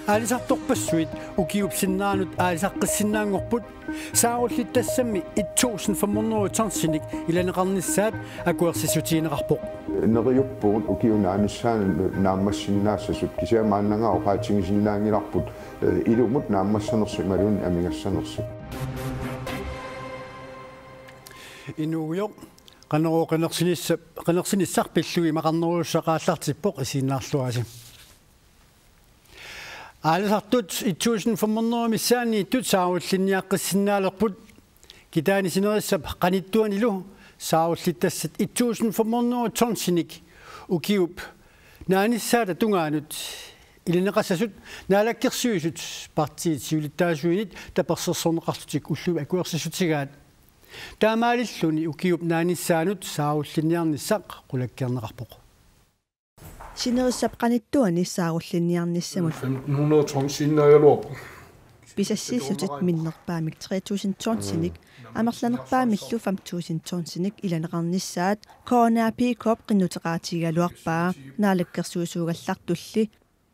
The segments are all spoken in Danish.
Alisartorpassuit ukiupsinnaanut aalisaqqissinnaangorput saarullittassammi 1500 ilaneqarnissaat akuersissutiineqarpoq neriuppugut ukiunaanissaanu naammassinaassasut kisiamaannangao qaatingisinnaangilarput ilumut naammassanersu malun amingassanersu inuuyoq qanersinissarpillui maqarneruussaqaallartippoq isiinnaarluasi Alisartut 1500 missaaniittut saarulliniaqqissinnaaleqput kitaanisинерissап qanittuanilu saarullitassat 1500 tonsinik ukiup naanissaata tungaanut ilineqassasut naalakkersuisut partiit siulittaasuinit tapersersorneqarlutik ullu akuersissutigaat taamaalilluni ukiup naanissaanut saarulliniarnissaq qulakkerneqarpoq Sinerissap qanittuani saarulliniarnissamut 1500 tonsinnaagaluarpu Pisassissutit minnerpaamik 3000 tonsinik amerlanerpaamillu 5000 tonsinik ilaneqarnissaat corona pick-up qinnuteqaatigaluarpaa naalakkersuusuugallartulli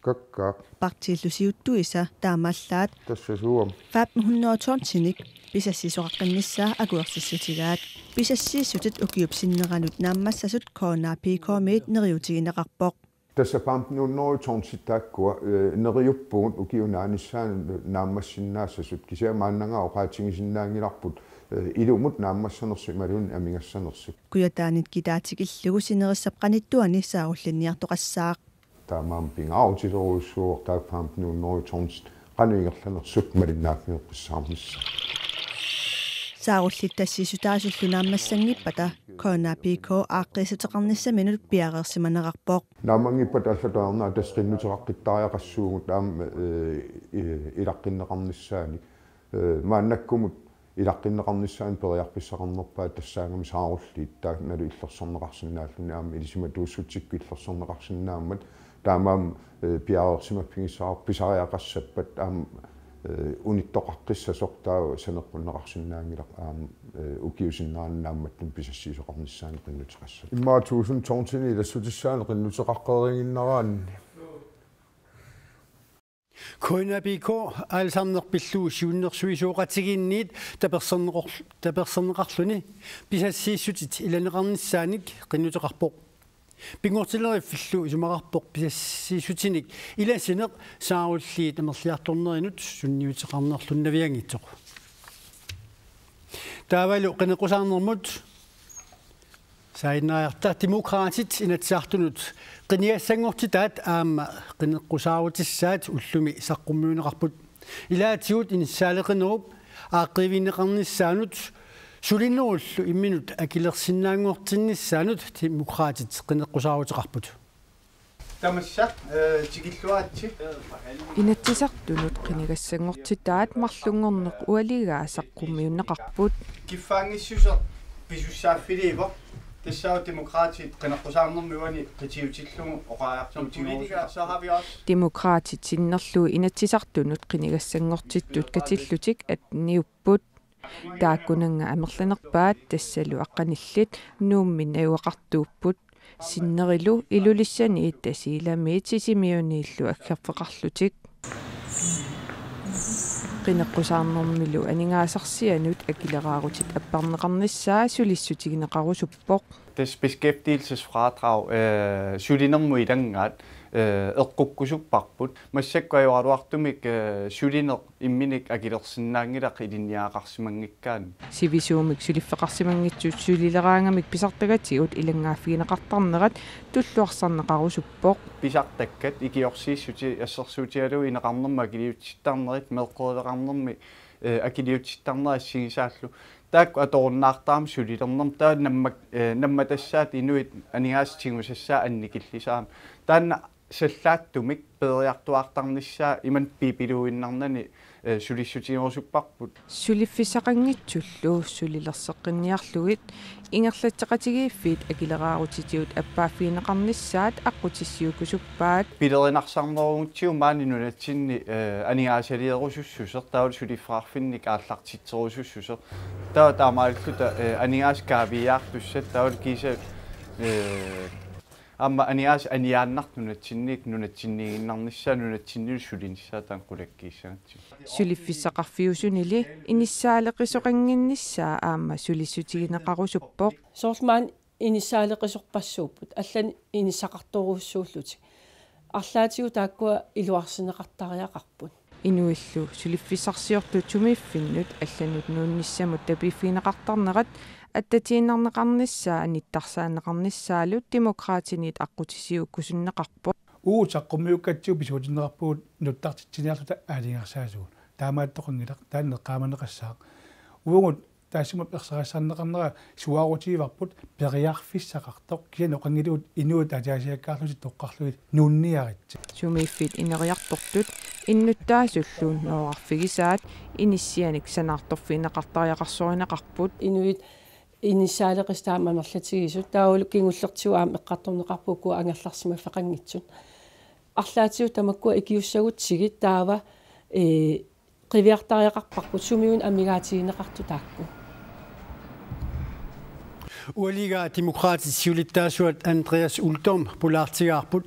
kakka partiillusiuttuisa taamaallaat tassasuum 500 tonsinik pisassisoqaqqinnissaa akuersissutigaat pisassiissutit ukiupsinneranut naammassasut corona pick-upmiit neriutigineqarpoq Tässä 500 tonsittaakkua neriuppugut ukiunaanissaanu naammassinaassasut kisiamaannangao qaatingisinnaangilarput ilumut naammassanersu malun amingassanersu kuyataanit kitaatikillugu sinerissap qanittuani saarulliniartoqassaaq taamaam pingautisoruussuor taak 500 tons qanuingerlanersuk malinnaakmiuqqissaarnissa saarullitassisutaasullu naammassangippata corona pico aaqqissateqarnissaminut piareersimaneqarpoq naamangippat allataarnaa tasqinnuteqaqqittaariaqassuugut taam ilaqqinneqarnissaani maannakkumut ilaqqinneqarnissaan periarpissaqarnerpaat tassaangami saarulliit taak nalu illersorneqarsinnaalluni aam ilisиматууссутикку illersorneqarsinnaammat taamaam piareersimappigissaar pisariaqassappat aam unittoqaqqissasortaa saneqpunneqarsinnaangilaq aam ukiusinnaannaammattun pisassiisoqarnissaani qinnuteqassa immaa 1000 tonsini ilassutissaan qinnuteqaqqeringinnaraanni Koinapiko alsarnerpilluu siunnersuisuoqatiginniit taperserneqarluni pisassiissutit ilaneqarnissaanik qinnuteqarpoq Pingortileriffillu isumaqarpoq pisassiissutinik ilasineq saarulliit amerliartornerinut sunniuteqarnerlunnaviangitsoq Taavalu qinequsaarnermut sainnaarta demokraatit inatsaartunut qiniassangortitaat aamma qineqqusaarutissaat ullumi saqqummiuneqarput ilaatigut inissaaleqinerup aaqqrivineqarnissaanut sulinnerullu imminut akilersinnaangortinnissaanut demokraatit qineqqusaaruteqarput тамасса тикиллуаатси Inatsisartunut qinigassangortitaat marlunngorneq ualigaa saqqummiunneqarput киффаангиссусер писуссааффиливо тассаа демократит qeneqqusаарnermiuani qitiutillугу oqaartortiguusa so har vi også Demokraatit sinnerluu inatsisartunut qinigassangortittut katillutik at niupput taakkunanga amerlanerpaat tassalu aqqanillit nuummin ajuaqartuupput sinnerilu ilulissani tasiilamiit sisimiuniillu aggerfeqarlutik qinneqqusaarnermilu aningaasarsianut akilerarutit apparneqarnissaa sulissutigineqarusuppoq das beskæftigelsesfradrag sulinermu ilangaat eqqukkusupparput massakkuajuaruartumik sulineq imminik akilersinnaangilaq ilinniaaqarsimangikkaan sivisuumik suliffeqarsimangitsut sulileraangamik pisartagatigut ilangaafigineqartarnerat tulluarsarneqarusuppoq pisartakkat ikiorsiissuti assersuutialu ineqarnerma akiliutsittarnerit meeqqoleqarnermi akiliutsittarnerassigisaallu taak atorunnaartaam sulilernerm taa namma tassaat inuit anigaastigusassaa annikillisaam taanna sallaattumik periartuartarnissaa iman piipiluinnarnani sulissutiorusupparput suliffisaqangitsullu sulilerseqqinniarlugit ingerlatteqatigiiffiit akileraarutitiut appaafiineqarnissaat aqqutissiukusuppaat pilerinarsaarnerugutsiu maaninunatsinni anigaasaliерусуссусер таул сулиффаарфинник ааллартитсерусуссусер таа таамааллута анигаас каавиаартуссат таул киса amma anias aniaannart nunatsinniinarnissa nunatsinnilussulinissaa taan qulakkiissaatsi suliffissaqarfiusunili inissaaleqisoqanginnissaa aamma sulissutigineqarusuppoq soormaan inissaaleqisorpassuuput allan inissaqartoruussuulluti арлаатигу тааккуа илуарсинеқартариақарпут инуиллу сулиффисарсиорту тумииффиннут алланут нуунниссамут тапиффинеқартарнерат аттатииннарнеқарниссаа аниттарсаанеқарниссаалут демократинит аққутисиу кусуннеқарпо уутаққумиуккатсуу писуутиннеқарпуут нуттартитсиниарлута аалингерсаасуут таамааттоқингилақ тааннеққааманеқассаа уугут таасима персерассарнеқарнера суаарутигиварпут периарфиссақартоқ киано қангилуут инуут атаасиаккаарлути тоққарлуит нуунниаритси сумииффит инериартортут иннуттаасуллуун ноорфигисаат иниссианик санаарторфинеқартариақарсоринеқарпут инуит иниссаалеқистааманерлатигисут таулу кингуллертигуаам эққарторнеқарпукку ангерларсима феқангитсут арлаатигу тамаккуа икиуссагутсигит таава qivjartariaqarparput sumiun amigaatigineqartu taakku ualiga demokratisk siulittaasuat Andreas Uldum pulaartigaarput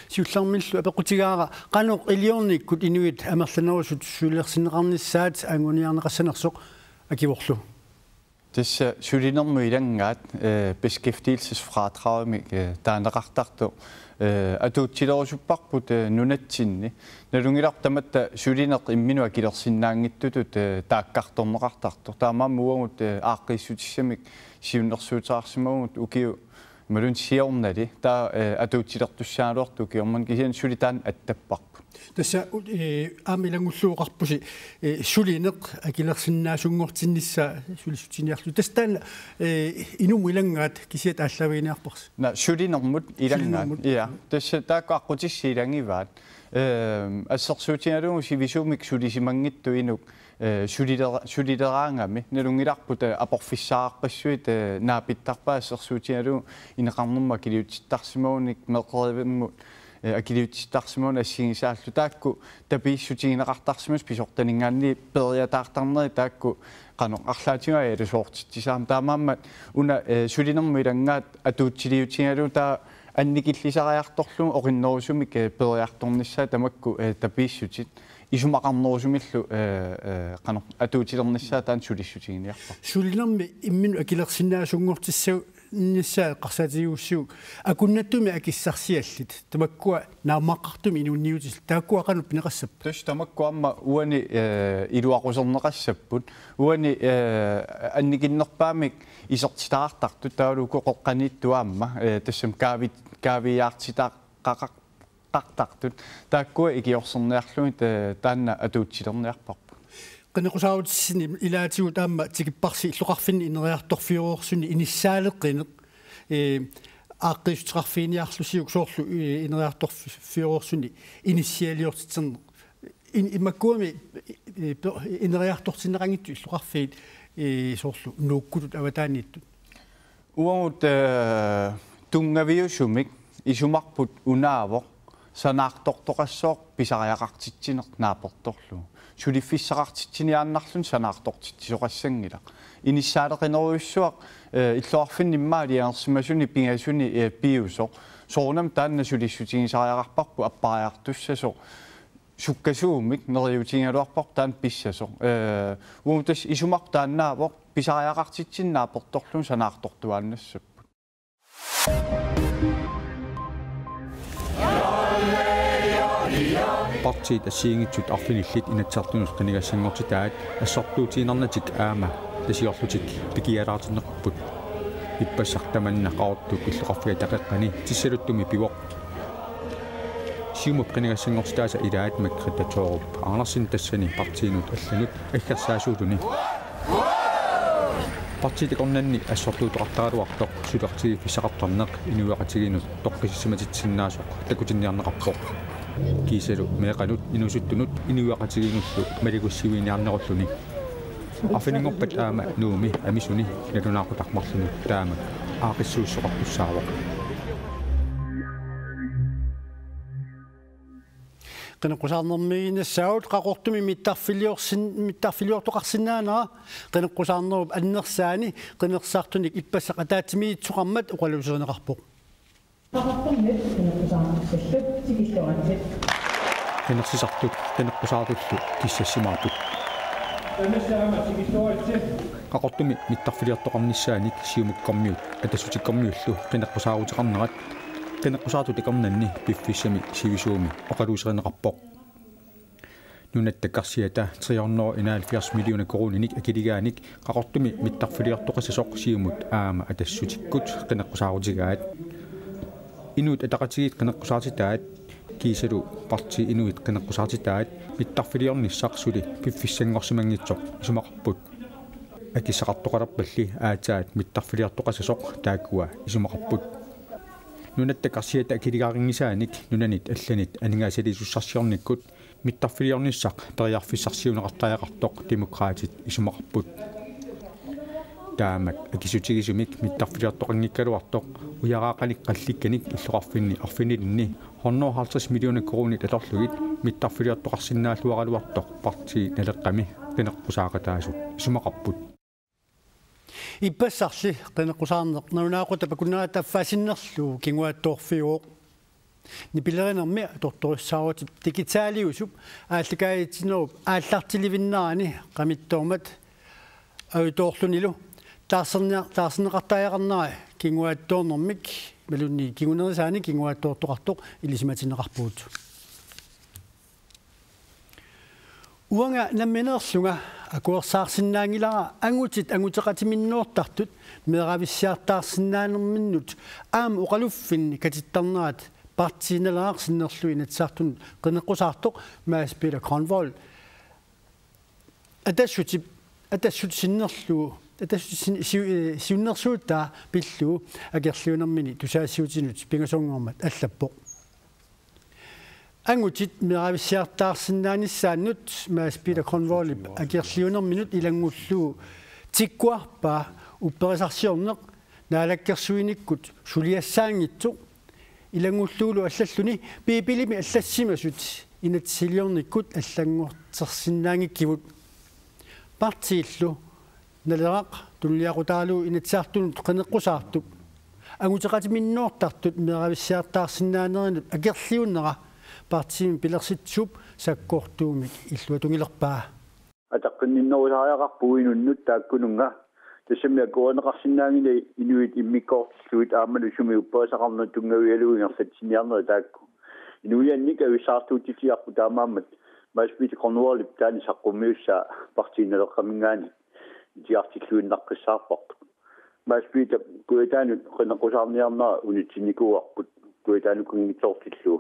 siullarmillu apequtigaara qanoq iliornikkut inuit amerlanerusut suulersineqarnissaat anguniarneqassanersoq akivorlu tissa sulinermu ilangaat beskæftigelsesfradragmik taaneqartartu атуутсилерусуппарпут нунатсинни налунгилартаматта сулинеқ иммину акилерсиннаангиттутут тааккарторнеқартартор таамаама уангут ааққиссутиссамик сиуннерсуутаарсимагут укиу малун сиорнали таа атуутсилертуссаалуарту киорман кисиан сулитаан аттаппарпут тасса аамилангуллууқарпуси сулинеқ акилерсиннаасунгортиннисса сулиссутиниарлу тастаан инуму илангаат кисиат ааллавиниарпарс на сулинермут илангаат иа тасса тааккуаққутисси илангиваат ассерсуутиналугу сивисуумик сулисимангитту инук сулилераангами налунгиларпута апорфиссаарпассуит наапиттарпаа ассерсуутиналугу инеқарнерма килиутиттарсимагуник меққеривиммут акилиутиттарсимагуна ассигисааллу таакку тапииссутигинеқартарсимас писортанингаанни периатаартарнери таакку qano арлаатига элусоортитсаам таамааммат уна сулинерму илангаат атуутсилиутигалу таа анникиллисариарторлу ориннерусумик периарторнissaа тамакку тапииссутит исумақарнерусумиллу qano атуутилернissaа таан сулиссутигиниарпа сулинерми иммину акилерсиннаасунгортиссау нисаа қарсаатигууссуу акуннаттуми акиссарсиаллит тамаккуа нааммаққартуми инунниутис тааккуақануп неқассап тус тамаккуамма уани илуақусернеқассаппут уани анникиннерпаамик исертитаартарту таалуку қоққаниттуаамма тассам кавиартитааққартартут тааккуа икиорсерниарлуит таанна атуутсилерниарпарпу qanaqusaarutsini ilaatigu taamma tikipparsi illuqarfinni ineriartorfiuruorsunni inissaaleqqineq aaqqisutiqarfiiniarlusiuk soorlu ineriartorfiuruorsunni inissialiortitserneq immakkuami ineriartortinneqangittu illuqarfiit soorlu nuukkutut avataaniittut uangut tungaviusumik isumarput unaavoq sanaartortoqassooq pisariaqartitsineq naapertorlu сулиффиссақартитсиниааннарлун санаартортитсоқассангила иниссаалеқинеруйуссуақ иллуарфинниммаалиаерсимасуни пингасуни пиусо соорнам таанна сулиссутигисариақарпарпу аппариартуссасо суккасуумик нериутингалуарпар таан писсасо уутас исумарп тааннаавоқ писариақартитсиннаапорторлун санаартортуааннассаппут партиит ассиингитсут арфиниллит инатсартунус qanigassangortitaat ассортуутиинернатик аама тасиорлутик пикиалаартиннерпут иппассартаманнақаруттук иллоқарфига тақеққани тиссалуттуми пивоқ сиумуп qanigassangortitaasa илаат маккритатооруп аанерсин тассани партиинут алланут аггерсаасуулуни партиитикорнанни ассортуутоқартагалуартоқ сулертиги фиссақартарнеқ инуиақатигинут тоққиссиматитсиннаасоқ такутинниарнеқарпоқ кисалу меқанут инусуттунут инуиақатигингуллу малигуссивиниарнеруллуни афинингорпат аама нууми амисуни налунаақутармарлуни таама аақиссууссоқартуссаавоқ qeneqqusarnermiginassaut qaqortumi mittarfiliortoqarsinnaanera qeneqqusarnerup annersaani qenerssaartunik ippassaq ataatimiitsuqarmat uqaluuseneqarpoq qenersisartut qeneqqusaarillu kissassimaaput qaqortumi mittarfiliortoqarnissaanik siumukkormiut atassutikormiullu qeneqqusaaruteqarnerat qeneqqusaaruti ikornanni piffissami sivisuumi oqaluusereneqarpoq nunattakkarsiata 370 millioner koroninik akiligaanik qaqortumi mittarfiliortoqasasoq siumut aama atassutikkut qeneqqusaaruutigaat inuit ataqatigit qeneqqusaarititaat kiisalu parti inuit qeneqqusaarititaat mittarfiliornissaqsuli piffissangorsimangitsoq isumaqarput akissaqartoqalerpalli aataat mittarfiliortoqasasoq taakkua isumaqarput nunattakkarsiata akiligaaringisaanik nunanit allanit aningaasaliisussarsiornikkut mittarfiliornissaq periarfissarsiuneqartariaqartoq demokraatit isumaqarput taamak akisutigisumik mittarfiliortoqanngikkaluartoq uyaraaqanik qallikkanik illoqarfinni arfinilinni 150 millioner koroni atorlugit mittarfiliortoqarsinnaalluaraluartoq parti naleqqami qeneqqusaaqataasu isumaqarput иппассарли qeneqqusаарneq naunaaquta pakunnaata affaasinnерлу кингуаатторфиуоq нипилеринерми торториссааруутит дигитаалиусуп ааллакаитинеруп ааллартиливиннаани qamittормат авитоорлунилу таарсернеқартаяқарнаа кингуаатторнэрмик малунни кигунерисаани кингуаатторторқартоқ илисиматинеқарпуут уанга намминерлунга акуерсаарсинаангилара ангутит ангутеқатиминнуортартут меэрависсиартаарсинаанерминнут аама уқалуффинни катиттарнаат партииналаарсиннерлу инатсаартун qeneqqusаарtoq Mads Peter Kronvold атассутсиннерлу атассутсиуннерсуутаа пиллу акерлиунермини тусаассиутинут пингасонгормат аллаппоq ангутит меэрависсиартаарсинааниссааннут Mads Peter Kronvold акерлиунерминут илангуллуу тиккуарпа упперисарсиорнеқ наалаккерсуиниккут сулиассаангитсу илангуллуулу аллаллуни пипилими аллассимасут инатсилиорниккут аллангуортерсиннаангиккивут партииллу налерақ туллиақутаалу инатсаартунут qeneqqusаарtup ангутеқатиминнуортартут меэрависсиартаарсинаанеринут акерлиуннера партиим пилерситсуп саккортуумик иллуатунгилерпаа атаққинниннерусаариақарпуинуннут тааккунунга тассамиа коонеқарсинаангили инуит иммиккоортиллуит аамалу суми уппаасақарнут тунгавиалуингерсатсиниарнери таакку инуианник ависсаартуутитиарпу таамааммат Mads Peter Kronvold таани саққумиусса партиинелеққамингаани итиартиллуиннаққиссаарпарт Mads Peter куитаанут qeneqqusаарниарнера унитсиникуарпут куитаанукунгитсоортиллуу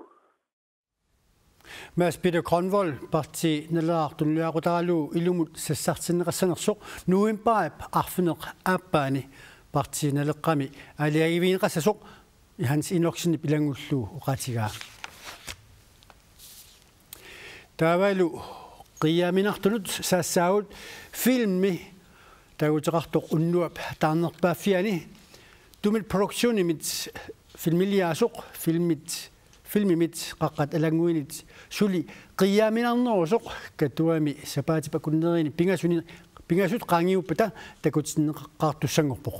Mads Peter Kronvold parti nalaartulliaqutaralu ilumut sassartinneqassanersoq nuimpaap arfineq aappaani parti naleqqami aliagiviinqassasoq ihans inorsinip ilangullu uqatigaa taavalu qiyaminartunut saassaavut filmi taguteqartoq unnuap taarnerpaaffiani tumit productionimit filmiliaasoq filmimit qaqqat alanguinit suli qiyaminarnerusoq katuami sapaati pakunnerini pingasut qaangiuppata takutsinneqqaartussangorpoq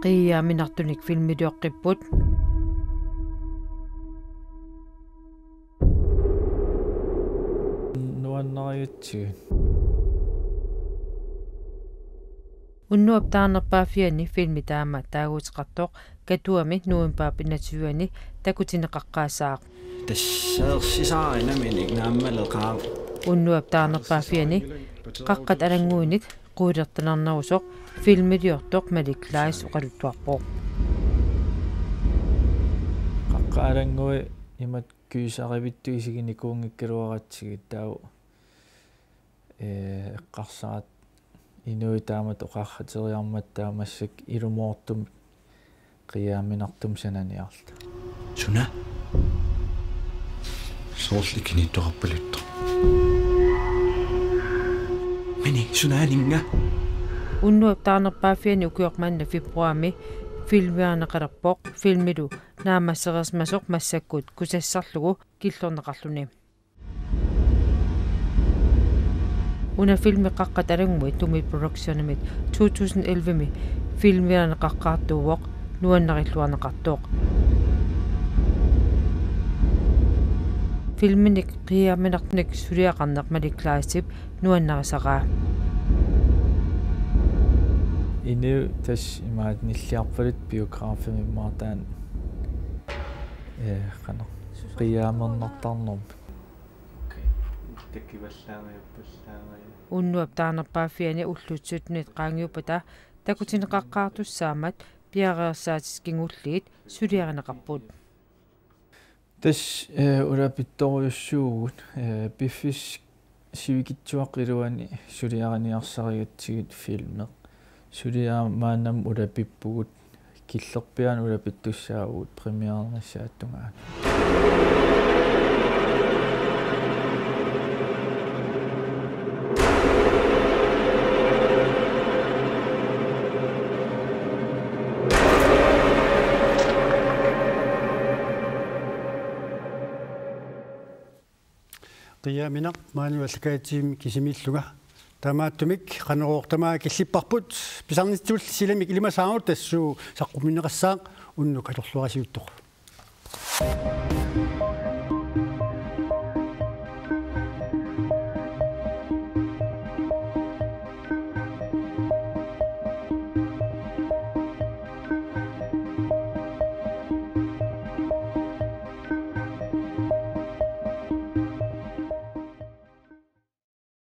qiyaminartunik filmidioqqipput nuannariutsi unnuap taarnerpaaffiani filmi taama taaguuteqartoq katuami nuimpaap inatuani takutineqaqqaasaaq tasseersisaarinamin naammalleqaa unnuap taarnerpaaffiani qaqqat alanguinit quulertanarnarusoq filmidiortoq maliklaas uqaluttuarpoq qaqqaalangui imat kyysaarivittu isiginikuungikkaluaratsigit taau eqqarsarat inuitaamat oqarrateriarmattaa massak ilumoortum qiyaminartum sananiarta suna soorlikinittoqarpalutta mini sunaaninga unnuap taarnerpaaffiani ukiormanna februami filmianeqalerpoq filmilu naamasseriismasoq massakkut kusassarlugu killorneqarluni una filmi qaqqat alangmuit tumi productionimit 2011mi filmianeqaqqaartuuvoq nuannarilluarneqartuoq filminik qiyaminartunik suliaqarneq maliklaasip nuannarisaraa inu tas imaat nilliarpalut biografimi maataan qana qiyaamernartarnum unnuap taarnerpaafiani ullutsutnit qaangiupata takutineqaqqaartussaamat piareersaatis kingulliit suliareneqarput tas ulapittoriussuugut biffis sivigitsuaqiluani suliaraniarsarigatsigit filmeq suliamaanam ulapippugut killerpian ulapittussaagut premierenissaattungaa qiyaminaq maanuallakaatiim kisimilluga tamaattumik qaneroortamaa killipparput pisarnitsuul silamik ilimasaagut tassuu saqqummineqassaaq unnuk alorluarasiuttoq